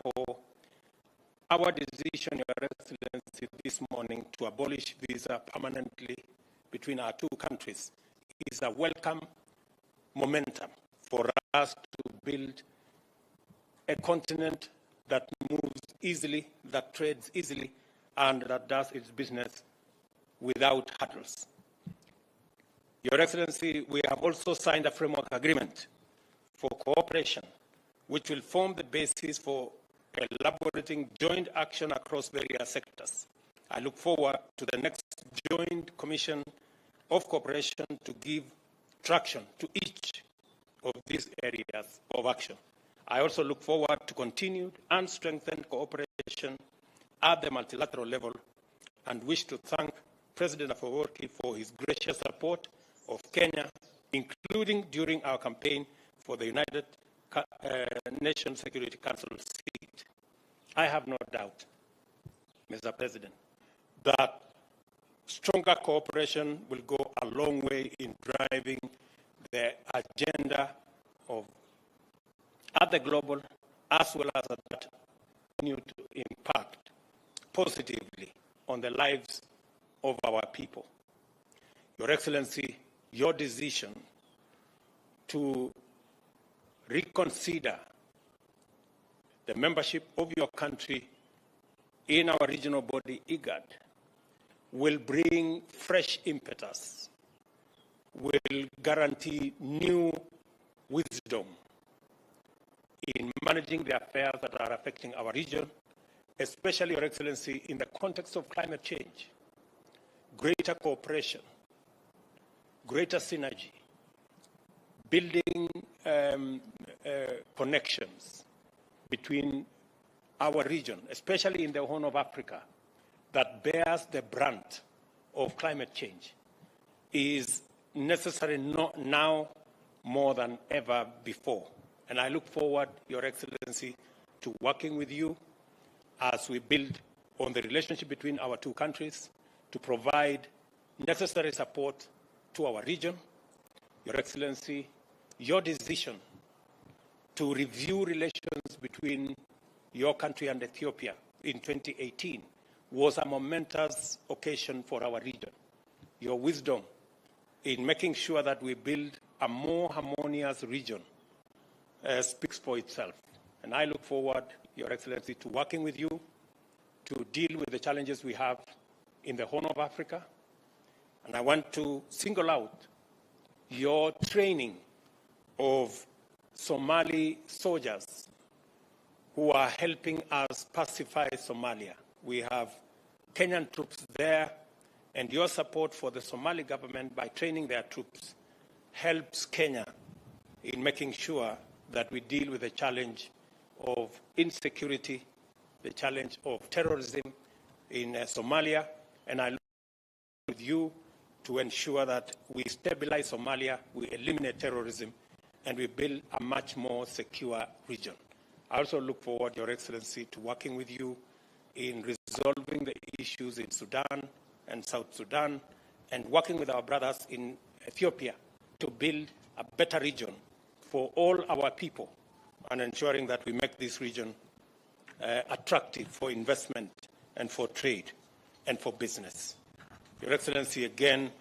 therefore, our decision, Your Excellency, this morning to abolish visa permanently between our two countries is a welcome momentum for us to build a continent that moves easily, that trades easily, and that does its business without hurdles. Your Excellency, we have also signed a framework agreement for cooperation, which will form the basis for elaborating joint action across various sectors. I look forward to the next joint commission of cooperation to give traction to each of these areas of action. I also look forward to continued and strengthened cooperation at the multilateral level and wish to thank President Afwerki for his gracious support of Kenya, including during our campaign for the United Nations Security Council seat. I have no doubt, Mr. President, that stronger cooperation will go a long way in driving the agenda of at the global as well as at that continue to impact positively on the lives of our people. Your Excellency, your decision to reconsider the membership of your country in our regional body, IGAD, will bring fresh impetus, will guarantee new wisdom in managing the affairs that are affecting our region, especially, Your Excellency, in the context of climate change. Greater cooperation, greater synergy, building connections between our region, especially in the Horn of Africa, that bears the brunt of climate change, is necessary now more than ever before. And I look forward, Your Excellency, to working with you as we build on the relationship between our two countries to provide necessary support to our region. Your Excellency, your decision to review relations between your country and Ethiopia in 2018 was a momentous occasion for our region. Your wisdom in making sure that we build a more harmonious region speaks for itself. And I look forward, Your Excellency, to working with you to deal with the challenges we have in the Horn of Africa. And I want to single out your training of Somali soldiers who are helping us pacify Somalia. We have Kenyan troops there, and your support for the Somali government by training their troops helps Kenya in making sure that we deal with the challenge of insecurity, the challenge of terrorism in Somalia, and I look with you to ensure that we stabilize Somalia, we eliminate terrorism, and we build a much more secure region. I also look forward, Your Excellency, to working with you in resolving the issues in Sudan and South Sudan, and working with our brothers in Ethiopia to build a better region for all our people, and ensuring that we make this region attractive for investment and for trade and for business. Your Excellency, again,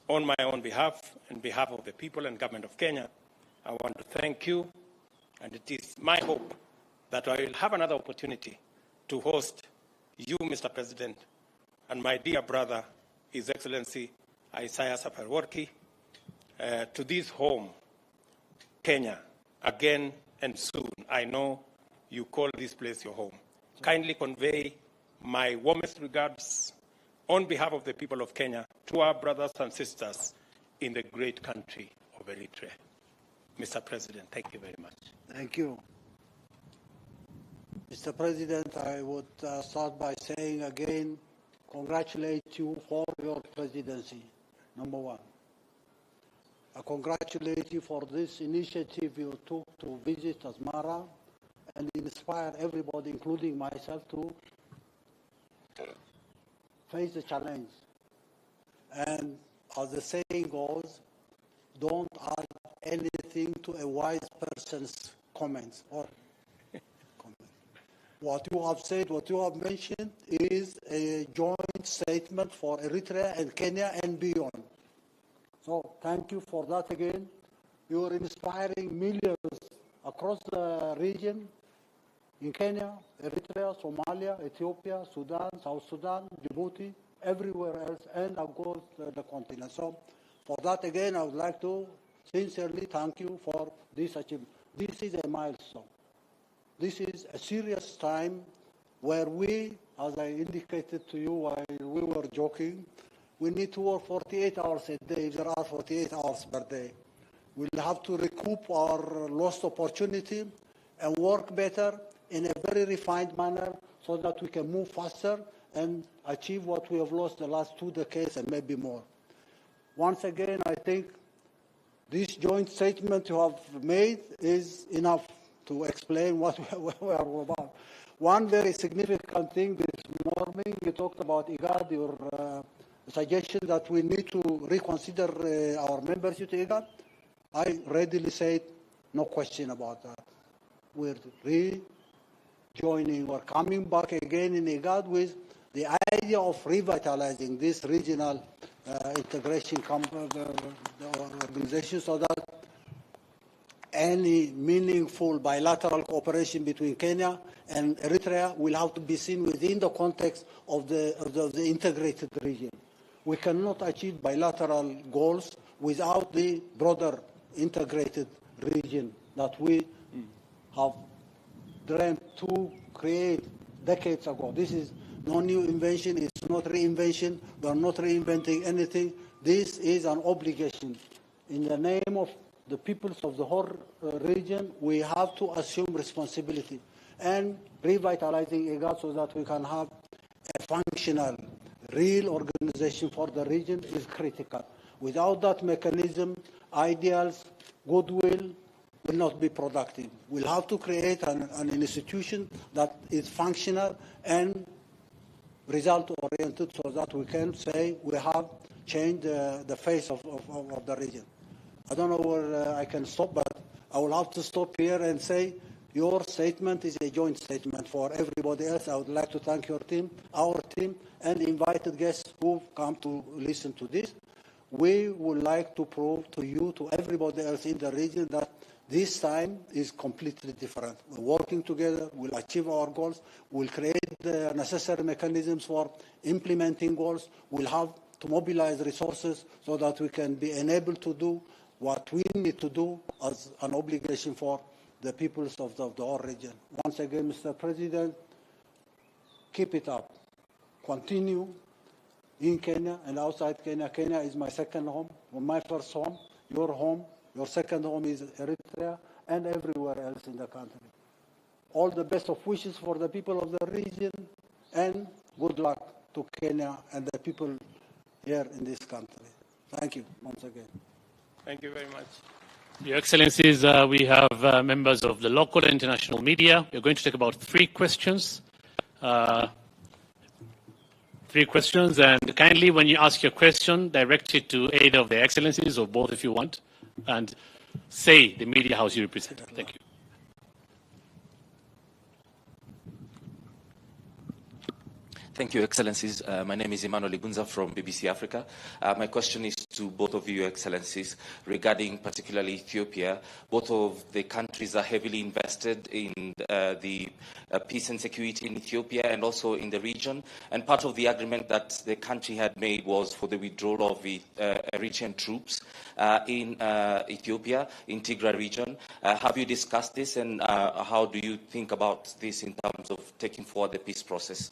on my own behalf and behalf of the people and government of Kenya, I want to thank you, and it is my hope that I will have another opportunity to host you, Mr. President, and my dear brother, His Excellency Isaias Afwerki, to this home, Kenya, again and soon. I know you call this place your home. Kindly convey my warmest regards on behalf of the people of Kenya to our brothers and sisters in the great country of Eritrea. Mr. President, thank you very much. Thank you. Mr. President, I would start by saying again, congratulate you for your presidency, number one. I congratulate you for this initiative you took to visit Asmara and inspire everybody, including myself, to face the challenge. And as the saying goes, don't add anything to a wise person's comments or comments. what you have said, what you have mentioned, is a joint statement for Eritrea and Kenya and beyond. So thank you for that again. You are inspiring millions across the region, in Kenya, Eritrea, Somalia, Ethiopia, Sudan, South Sudan, Djibouti, everywhere else, and across the continent. So for that, again, I would like to sincerely thank you for this achievement. This is a milestone. This is a serious time where we, as I indicated to you while we were joking, we need to work 48 hours a day if there are 48 hours per day. We'll have to recoup our lost opportunity and work better in a very refined manner so that we can move faster and achieve what we have lost the last 2 decades and maybe more. Once again, I think this joint statement you have made is enough to explain what we are about. One very significant thing this morning, you talked about IGAD, your suggestion that we need to reconsider our membership to IGAD. I readily said, no question about that. We're rejoining or coming back again in IGAD with the idea of revitalizing this regional integration organization so that any meaningful bilateral cooperation between Kenya and Eritrea will have to be seen within the context of the integrated region. We cannot achieve bilateral goals without the broader integrated region that we have dreamt to create decades ago. This is no new invention. It's not reinvention. We are not reinventing anything. This is an obligation. In the name of the peoples of the whole region, we have to assume responsibility and revitalizing IGAD so that we can have a functional, real organization for the region is critical. Without that mechanism, ideals, goodwill will not be productive. We'll have to create an institution that is functional and result-oriented so that we can say we have changed the face of the region. I don't know where I can stop, but I will have to stop here and say your statement is a joint statement for everybody else. I would like to thank your team, our team, and the invited guests who come to listen to this. We would like to prove to you, to everybody else in the region, that this time is completely different. We're working together, we'll achieve our goals, we'll create the necessary mechanisms for implementing goals, we'll have to mobilize resources so that we can be enabled to do what we need to do as an obligation for the peoples of the whole region. Once again, Mr. President, keep it up. Continue in Kenya and outside Kenya. Kenya is my second home, my first home, your second home is Eritrea, and everywhere else in the country. All the best of wishes for the people of the region, and good luck to Kenya and the people here in this country. Thank you once again. Thank you very much. Your Excellencies, we have members of the local and international media. We're going to take about 3 questions. 3 questions, and kindly, when you ask your question, direct it to either of the Excellencies or both if you want, and say the media house you represent. Thank you. Thank you, Excellencies. My name is Emmanuel Igunza from BBC Africa. My question is to both of you, Excellencies, regarding particularly Ethiopia. Both of the countries are heavily invested in the peace and security in Ethiopia and also in the region. And part of the agreement that the country had made was for the withdrawal of the Eritrean troops in Ethiopia, in Tigray region. Have you discussed this, and how do you think about this in terms of taking forward the peace process?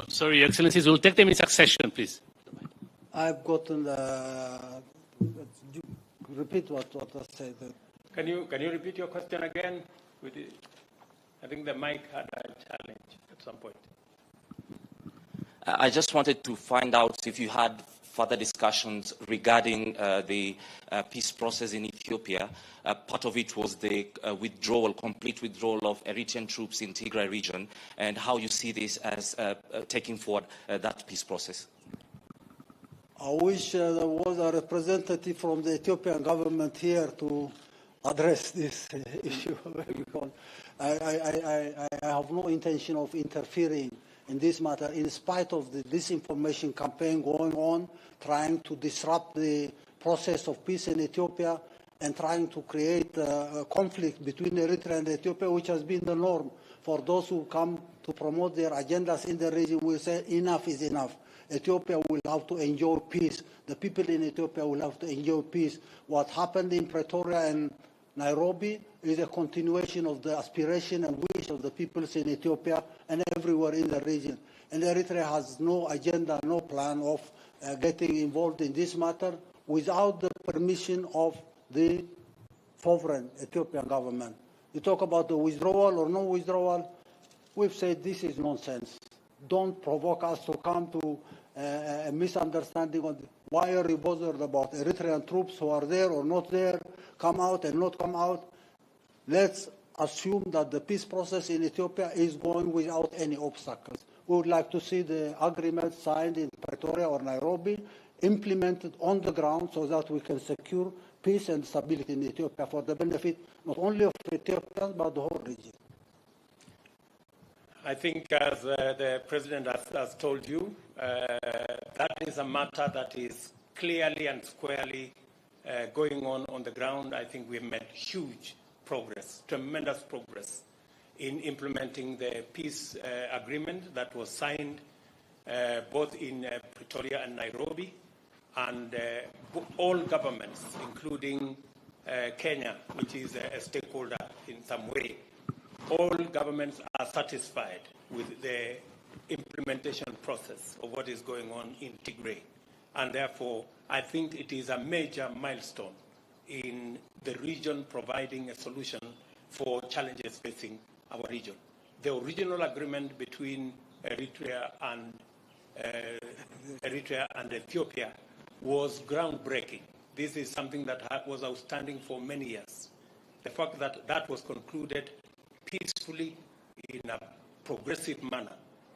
Sorry, Your Excellencies, we'll take them in succession, please. I've gotten the... Repeat what I said. Can you repeat your question again? I think the mic had a challenge at some point. I just wanted to find out if you had further discussions regarding the peace process in Ethiopia. Part of it was the complete withdrawal of Eritrean troops in Tigray region, and how you see this as taking forward that peace process. I wish there was a representative from the Ethiopian government here to address this issue because I have no intention of interfering in this matter in spite of the disinformation campaign going on, trying to disrupt the process of peace in Ethiopia and trying to create a conflict between Eritrea and Ethiopia, which has been the norm for those who come to promote their agendas in the region. We say enough is enough. Ethiopia will have to enjoy peace. The people in Ethiopia will have to enjoy peace. What happened in Pretoria and Nairobi is a continuation of the aspiration and wish of the peoples in Ethiopia and everywhere in the region. And Eritrea has no agenda, no plan of getting involved in this matter without the permission of the sovereign Ethiopian government. You talk about the withdrawal or no withdrawal. We've said this is nonsense. Don't provoke us to come to a misunderstanding on why are you bothered about Eritrean troops who are there or not there, come out and not come out. Let's assume that the peace process in Ethiopia is going without any obstacles. We would like to see the agreement signed in Pretoria or Nairobi implemented on the ground so that we can secure peace and stability in Ethiopia for the benefit not only of Ethiopians but the whole region. I think, as the President has told you, that is a matter that is clearly and squarely going on the ground. I think we've made huge progress, tremendous progress in implementing the peace agreement that was signed both in Pretoria and Nairobi, and all governments, including Kenya, which is a stakeholder in some way, all governments are satisfied with the implementation process of what is going on in Tigray. And therefore, I think it is a major milestone in the region providing a solution for challenges facing our region. The original agreement between Eritrea and Ethiopia was groundbreaking. This is something that was outstanding for many years. The fact that that was concluded peacefully in a progressive manner,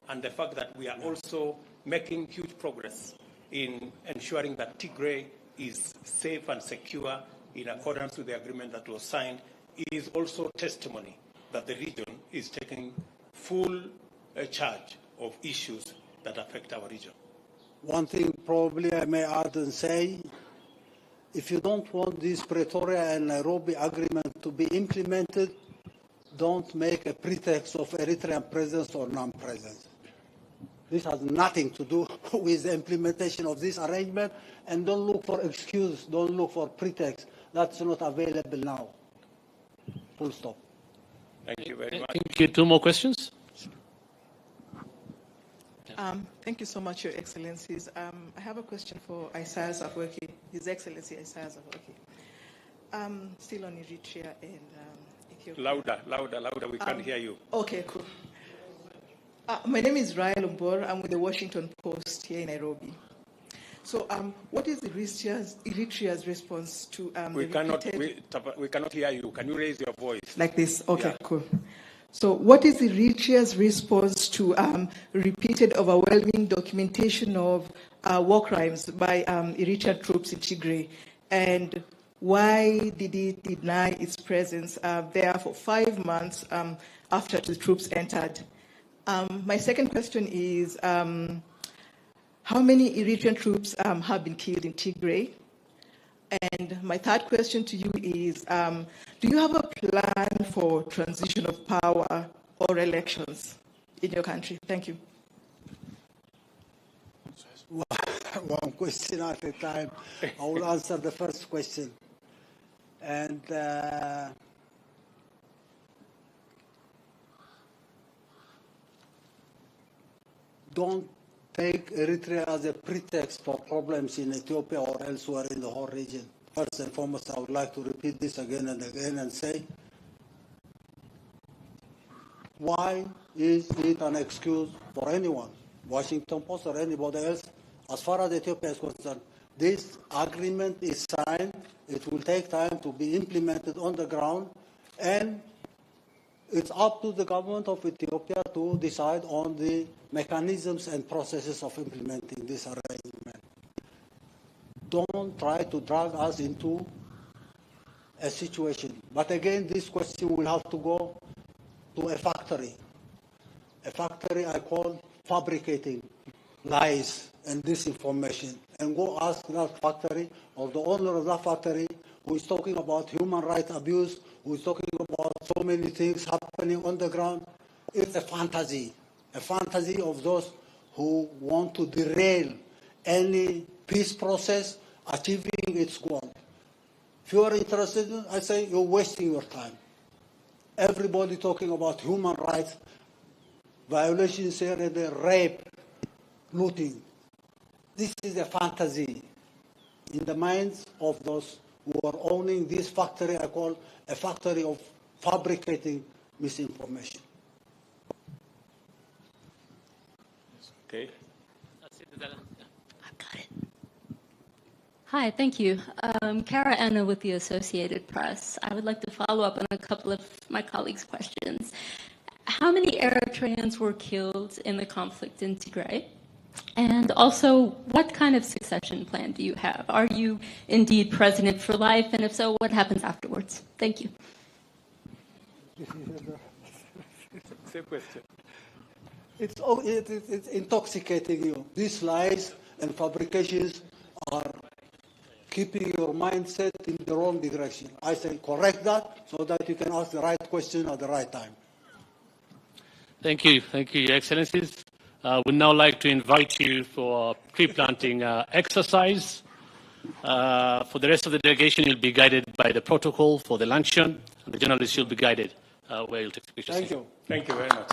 and the fact that we are also making huge progress in ensuring that Tigray is safe and secure in accordance with the agreement that was signed is also testimony that the region is taking full charge of issues that affect our region. One thing probably I may add and say, if you don't want this Pretoria and Nairobi agreement to be implemented, don't make a pretext of Eritrean presence or non-presence. This has nothing to do with the implementation of this arrangement, and don't look for excuse, don't look for pretext. That's not available now. Full stop. Thank you very much. Thank you. Two more questions? Thank you so much, Your Excellencies. I have a question for Isaias Afwerki, His Excellency Isaias Afwerki. Still on Eritrea and Ethiopia. Louder, we can't hear you. Okay, cool. My name is Rael Umbor. I'm with the Washington Post here in Nairobi. So what is Eritrea's response to we cannot hear you. Can you raise your voice? Like this? Okay, yeah. Cool. So what is Eritrea's response to repeated overwhelming documentation of war crimes by Eritrean troops in Tigray? And why did it deny its presence there for 5 months after the troops entered? My second question is, how many Eritrean troops have been killed in Tigray? And my third question to you is, do you have a plan for transition of power or elections in your country? Thank you. One question at a time. I will answer the first question. And don't take Eritrea as a pretext for problems in Ethiopia or elsewhere in the whole region. First and foremost, I would like to repeat this again and again and say, why is it an excuse for anyone, Washington Post or anybody else, as far as Ethiopia is concerned? This agreement is signed. It will take time to be implemented on the ground, and it's up to the government of Ethiopia to decide on the mechanisms and processes of implementing this arrangement. Don't try to drag us into a situation. But again, this question will have to go to a factory I call fabricating lies and disinformation, and go ask that factory or the owner of that factory who is talking about human rights abuse, who is talking about so many things happening on the ground. It's a fantasy of those who want to derail any peace process achieving its goal. If you are interested, I say you're wasting your time. Everybody talking about human rights violations here, and rape, looting. This is a fantasy in the minds of those who are owning this factory I call a factory of fabricating misinformation. Okay. I've got it. Hi, thank you. Kara Anna with the Associated Press. I would like to follow up on a couple of my colleagues' questions. How many Eritreans were killed in the conflict in Tigray? And also, what kind of succession plan do you have? Are you indeed president for life? And if so, what happens afterwards? Thank you. Same question. It's intoxicating you. These lies and fabrications are keeping your mindset in the wrong direction. I say correct that so that you can ask the right question at the right time. Thank you, Your Excellencies. We'd now like to invite you for a tree planting exercise. For the rest of the delegation, you'll be guided by the protocol for the luncheon, and the journalists will be guided where you'll take pictures. Thank you. Thank you very much.